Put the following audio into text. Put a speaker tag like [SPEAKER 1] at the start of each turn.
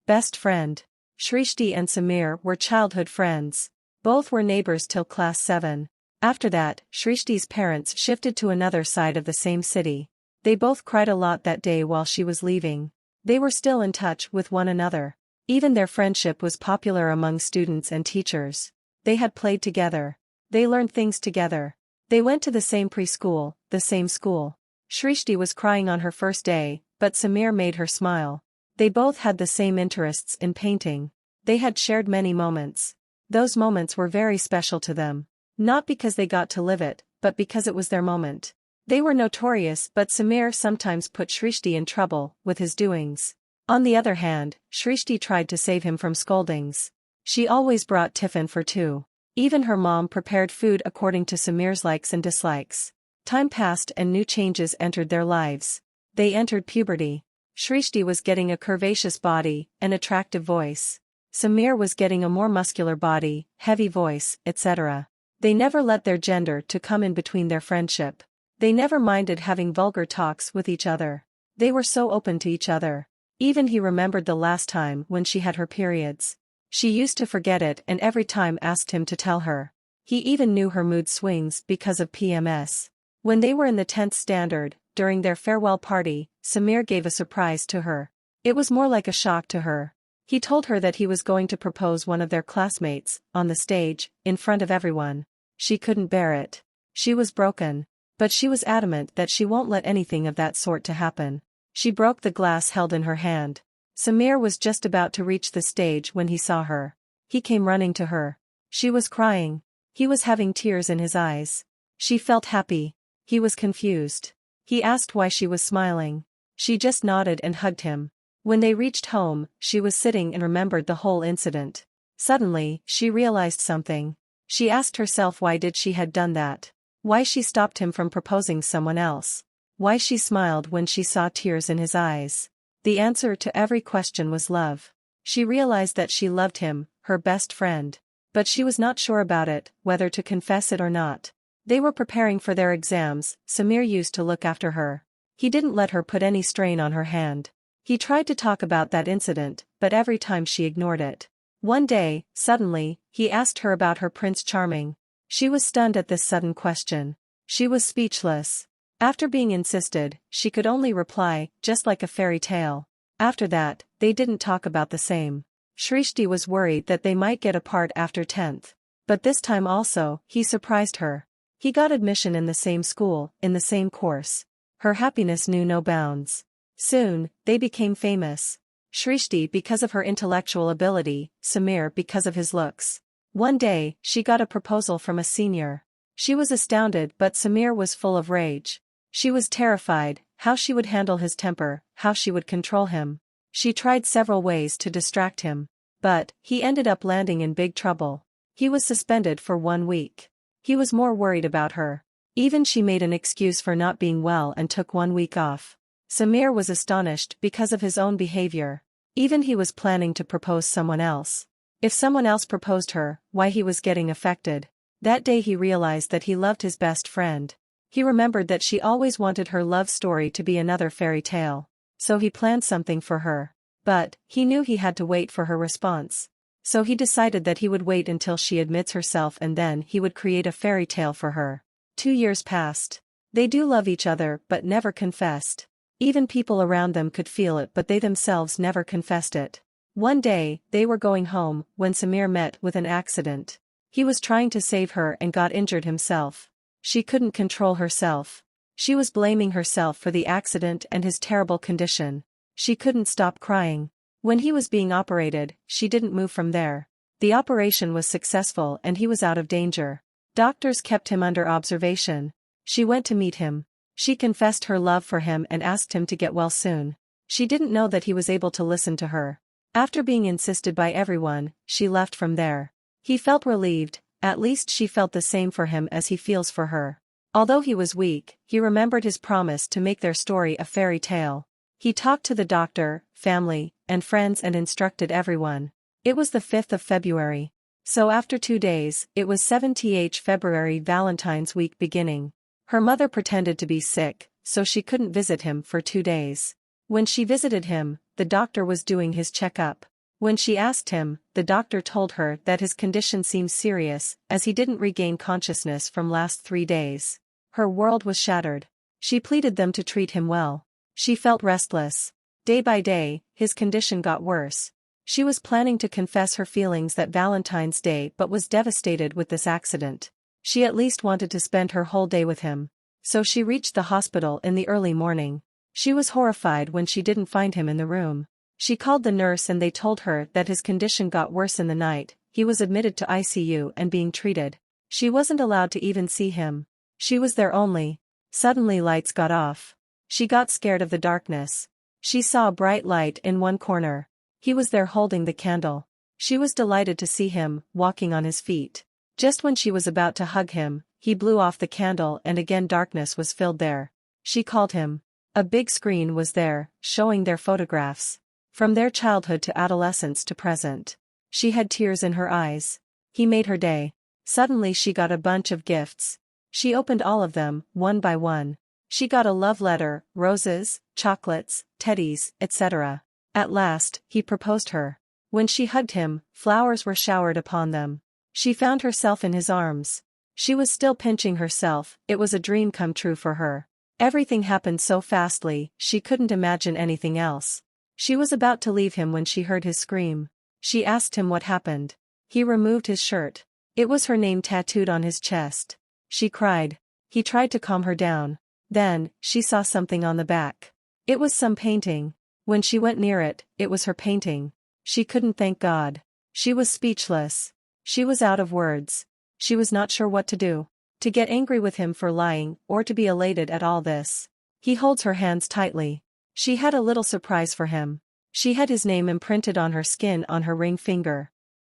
[SPEAKER 1] Best friend. Shrishti and Samir were childhood friends. Both were neighbors till class 7. After that, Shrishti's parents shifted to another side of the same city. They both cried a lot that day while she was leaving. They were still in touch with one another. Even their friendship was popular among students and teachers. They had played together. They learned things together. They went to the same preschool, the same school. Shrishti was crying on her first day, but Samir made her smile. They both had the same interests in painting. They had shared many moments. Those moments were very special to them. Not because they got to live it, but because it was their moment. They were notorious, but Samir sometimes put Shrishti in trouble with his doings. On the other hand, Shrishti tried to save him from scoldings. She always brought tiffin for two. Even her mom prepared food according to Samir's likes and dislikes. Time passed and new changes entered their lives. They entered puberty. Shrishti was getting a curvaceous body, an attractive voice. Samir was getting a more muscular body, heavy voice, etc. They never let their gender to come in between their friendship. They never minded having vulgar talks with each other. They were so open to each other. Even he remembered the last time when she had her periods. She used to forget it and every time asked him to tell her. He even knew her mood swings because of PMS. When they were in the 10th standard, during their farewell party, Samir gave a surprise to her. It was more like a shock to her. He told her that he was going to propose one of their classmates, on the stage, in front of everyone. She couldn't bear it. She was broken. But she was adamant that she won't let anything of that sort to happen. She broke the glass held in her hand. Samir was just about to reach the stage when he saw her. He came running to her. She was crying. He was having tears in his eyes. She felt happy. He was confused. He asked why she was smiling. She just nodded and hugged him. When they reached home, she was sitting and remembered the whole incident. Suddenly, she realized something. She asked herself why did she had done that. Why she stopped him from proposing someone else. Why she smiled when she saw tears in his eyes. The answer to every question was love. She realized that she loved him, her best friend. But she was not sure about it, whether to confess it or not. They were preparing for their exams. Samir used to look after her. He didn't let her put any strain on her hand. He tried to talk about that incident, but every time she ignored it. One day, suddenly, he asked her about her Prince Charming. She was stunned at this sudden question. She was speechless. After being insisted, she could only reply, just like a fairy tale. After that, they didn't talk about the same. Shrishti was worried that they might get apart after 10th. But this time also, he surprised her. He got admission in the same school, in the same course. Her happiness knew no bounds. Soon, they became famous. Shrishti because of her intellectual ability, Samir because of his looks. One day, she got a proposal from a senior. She was astounded but Samir was full of rage. She was terrified, how she would handle his temper, how she would control him. She tried several ways to distract him. But, he ended up landing in big trouble. He was suspended for 1 week. He was more worried about her. Even she made an excuse for not being well and took 1 week off. Samir was astonished because of his own behavior. Even he was planning to propose someone else. If someone else proposed her, why he was getting affected. That day he realized that he loved his best friend. He remembered that she always wanted her love story to be another fairy tale. So he planned something for her. But, he knew he had to wait for her response. So he decided that he would wait until she admits herself and then he would create a fairy tale for her. 2 years passed. They do love each other but never confessed. Even people around them could feel it but they themselves never confessed it. One day, they were going home when Samir met with an accident. He was trying to save her and got injured himself. She couldn't control herself. She was blaming herself for the accident and his terrible condition. She couldn't stop crying. When he was being operated, she didn't move from there. The operation was successful and he was out of danger. Doctors kept him under observation. She went to meet him. She confessed her love for him and asked him to get well soon. She didn't know that he was able to listen to her. After being insisted by everyone, she left from there. He felt relieved, at least she felt the same for him as he feels for her. Although he was weak, he remembered his promise to make their story a fairy tale. He talked to the doctor, family, and friends and instructed everyone. It was the 5th of February. So after 2 days, it was 7th February Valentine's week beginning. Her mother pretended to be sick, so she couldn't visit him for 2 days. When she visited him, the doctor was doing his checkup. When she asked him, the doctor told her that his condition seemed serious, as he didn't regain consciousness from last 3 days. Her world was shattered. She pleaded them to treat him well. She felt restless. Day by day, his condition got worse. She was planning to confess her feelings that Valentine's Day but was devastated with this accident. She at least wanted to spend her whole day with him. So she reached the hospital in the early morning. She was horrified when she didn't find him in the room. She called the nurse and they told her that his condition got worse in the night. He was admitted to ICU and being treated. She wasn't allowed to even see him. She was there only. Suddenly lights got off. She got scared of the darkness. She saw a bright light in one corner. He was there holding the candle. She was delighted to see him, walking on his feet. Just when she was about to hug him, he blew off the candle and again darkness was filled there. She called him. A big screen was there, showing their photographs. From their childhood to adolescence to present. She had tears in her eyes. He made her day. Suddenly she got a bunch of gifts. She opened all of them, one by one. She got a love letter, roses, chocolates, teddies, etc. At last, he proposed her. When she hugged him, flowers were showered upon them. She found herself in his arms. She was still pinching herself, it was a dream come true for her. Everything happened so fastly, she couldn't imagine anything else. She was about to leave him when she heard his scream. She asked him what happened. He removed his shirt. It was her name tattooed on his chest. She cried. He tried to calm her down. Then, she saw something on the back. It was some painting. When she went near it, it was her painting. She couldn't thank God. She was speechless. She was out of words. She was not sure what to do. To get angry with him for lying, or to be elated at all this. He holds her hands tightly. She had a little surprise for him. She had his name imprinted on her skin on her ring finger.